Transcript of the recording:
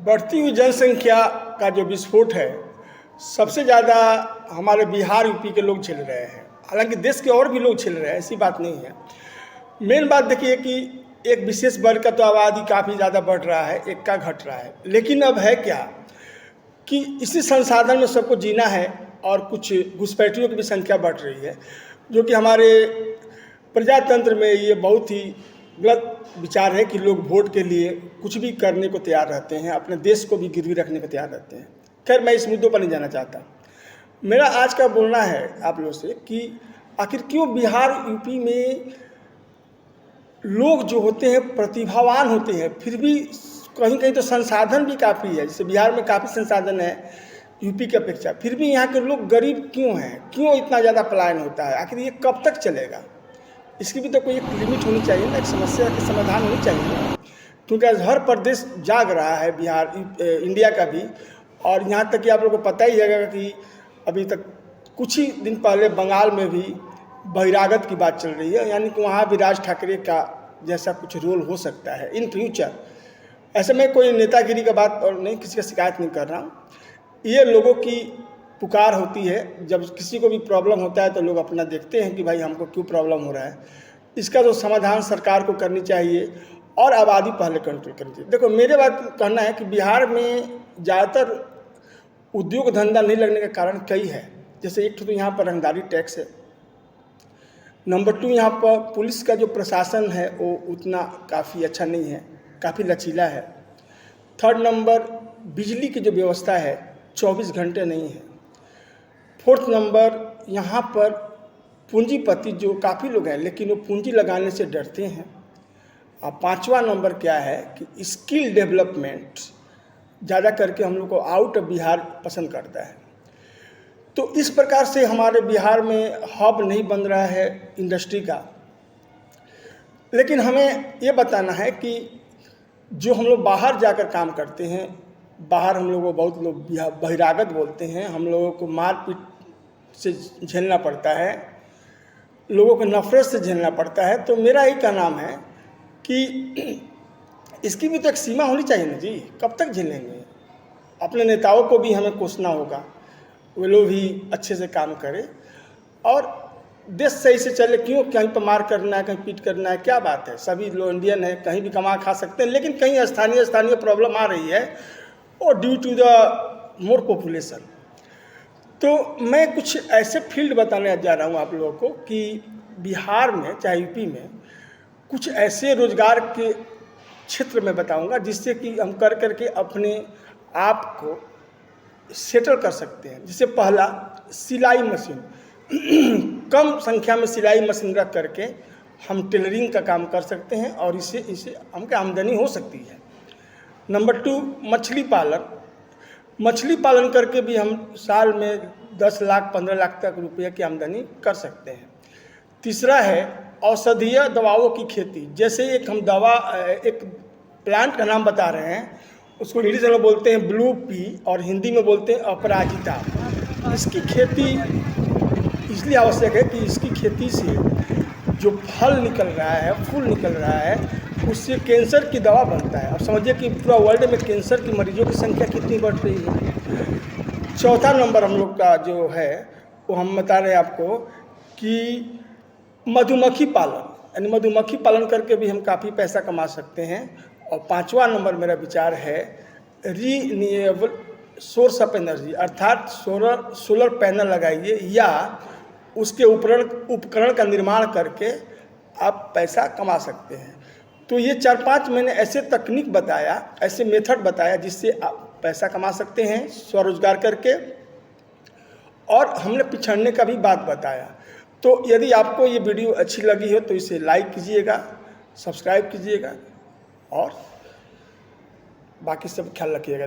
बढ़ती हुई जनसंख्या का जो विस्फोट है, सबसे ज़्यादा हमारे बिहार यूपी के लोग झेल रहे हैं। हालांकि देश के और भी लोग झेल रहे हैं, ऐसी बात नहीं है। मेन बात देखिए कि एक विशेष वर्ग का तो आबादी काफ़ी ज़्यादा बढ़ रहा है, एक का घट रहा है। लेकिन अब है क्या कि इसी संसाधन में सबको जीना है और कुछ घुसपैठियों की भी संख्या बढ़ रही है, जो कि हमारे प्रजातंत्र में ये बहुत ही गलत विचार है कि लोग वोट के लिए कुछ भी करने को तैयार रहते हैं, अपने देश को भी गिरवी रखने को तैयार रहते हैं। खैर, मैं इस मुद्दों पर नहीं जाना चाहता। मेरा आज का बोलना है आप लोगों से कि आखिर क्यों बिहार यूपी में लोग जो होते हैं प्रतिभावान होते हैं, फिर भी कहीं कहीं तो संसाधन भी काफ़ी है। जैसे बिहार में काफ़ी संसाधन है यूपी की अपेक्षा, फिर भी यहाँ के लोग गरीब क्यों हैं, क्यों इतना ज़्यादा पलायन होता है, आखिर ये कब तक चलेगा? इसकी भी तो कोई एक लिमिट होनी चाहिए ना, एक समस्या के समाधान होनी चाहिए। क्योंकि आज हर प्रदेश जाग रहा है, बिहार इंडिया का भी। और यहाँ तक कि आप लोगों को पता ही है कि अभी तक कुछ ही दिन पहले बंगाल में भी बहिरागत की बात चल रही है, यानी कि वहाँ भी राज ठाकरे का जैसा कुछ रोल हो सकता है इन फ्यूचर। ऐसे में कोई नेतागिरी का बात और नहीं, किसी का शिकायत नहीं कर रहा हूँ। ये लोगों की पुकार होती है, जब किसी को भी प्रॉब्लम होता है तो लोग अपना देखते हैं कि भाई हमको क्यों प्रॉब्लम हो रहा है। इसका तो समाधान सरकार को करनी चाहिए और आबादी पहले कंट्रोल करनी चाहिए। देखो, मेरे बात कहना है कि बिहार में ज़्यादातर उद्योग धंधा नहीं लगने का कारण कई है। जैसे एक तो यहाँ पर रंगदारी टैक्स है, नंबर 2 यहाँ पर पुलिस का जो प्रशासन है वो उतना काफ़ी अच्छा नहीं है, काफ़ी लचीला है। थर्ड नंबर बिजली की जो व्यवस्था है 24 घंटे नहीं है। फोर्थ नंबर यहाँ पर पूंजीपति जो काफ़ी लोग हैं, लेकिन वो पूंजी लगाने से डरते हैं। और 5वां नंबर क्या है कि स्किल डेवलपमेंट ज़्यादा करके हम लोग को आउट ऑफ बिहार पसंद करता है। तो इस प्रकार से हमारे बिहार में हब नहीं बन रहा है इंडस्ट्री का। लेकिन हमें ये बताना है कि जो हम लोग बाहर जाकर काम करते हैं, बाहर हम लोगों को बहुत लोग बहिरागत बोलते हैं, हम लोगों को मारपीट से झेलना पड़ता है, लोगों को नफरत से झेलना पड़ता है। तो मेरा ही कहना है कि इसकी भी तो एक सीमा होनी चाहिए ना जी। कब तक झेलेंगे? अपने नेताओं को भी हमें कोसना होगा, वे लोग भी अच्छे से काम करें और देश सही से चले। क्यों कहीं पर मार करना है, कहीं पीट करना है? क्या बात है, सभी लोग इंडियन है, कहीं भी कमा खा सकते हैं। लेकिन कहीं स्थानीय प्रॉब्लम आ रही है और due to the more population. तो मैं कुछ ऐसे फील्ड बताने जा रहा हूँ आप लोगों को कि बिहार में चाहे यूपी में कुछ ऐसे रोजगार के क्षेत्र में बताऊंगा जिससे कि हम कर करके अपने आप को सेटल कर सकते हैं। जैसे पहला, सिलाई मशीन। कम संख्या में सिलाई मशीन रख करके हम टेलरिंग का काम कर सकते हैं और इससे हमको आमदनी हो सकती है। नंबर 2, मछली पालन। मछली पालन करके भी हम साल में 10 लाख 15 लाख तक रुपये की आमदनी कर सकते हैं। तीसरा है औषधीय दवाओं की खेती। जैसे एक प्लांट का नाम बता रहे हैं, उसको इंग्लिश में बोलते हैं ब्लू पी और हिंदी में बोलते हैं अपराजिता। इसकी खेती इसलिए आवश्यक है कि इसकी खेती से जो फल निकल रहा है, फूल निकल रहा है, उससे कैंसर की दवा बनता है। अब समझिए कि पूरा वर्ल्ड में कैंसर की मरीजों की संख्या कितनी बढ़ रही है। चौथा नंबर हम लोग का जो है वो हम बता रहे हैं आपको कि मधुमक्खी पालन, यानी मधुमक्खी पालन करके भी हम काफ़ी पैसा कमा सकते हैं। और 5वां नंबर मेरा विचार है रीन्यूएबल सोर्स ऑफ एनर्जी, अर्थात सोलर पैनल लगाइए या उसके उपकरण का निर्माण करके आप पैसा कमा सकते हैं। तो ये 4-5 मैंने ऐसे तकनीक बताया, ऐसे मेथड बताया जिससे आप पैसा कमा सकते हैं स्वरोजगार करके। और हमने पिछड़ने का भी बात बताया। तो यदि आपको ये वीडियो अच्छी लगी हो तो इसे लाइक कीजिएगा, सब्सक्राइब कीजिएगा और बाकी सब ख्याल रखिएगा।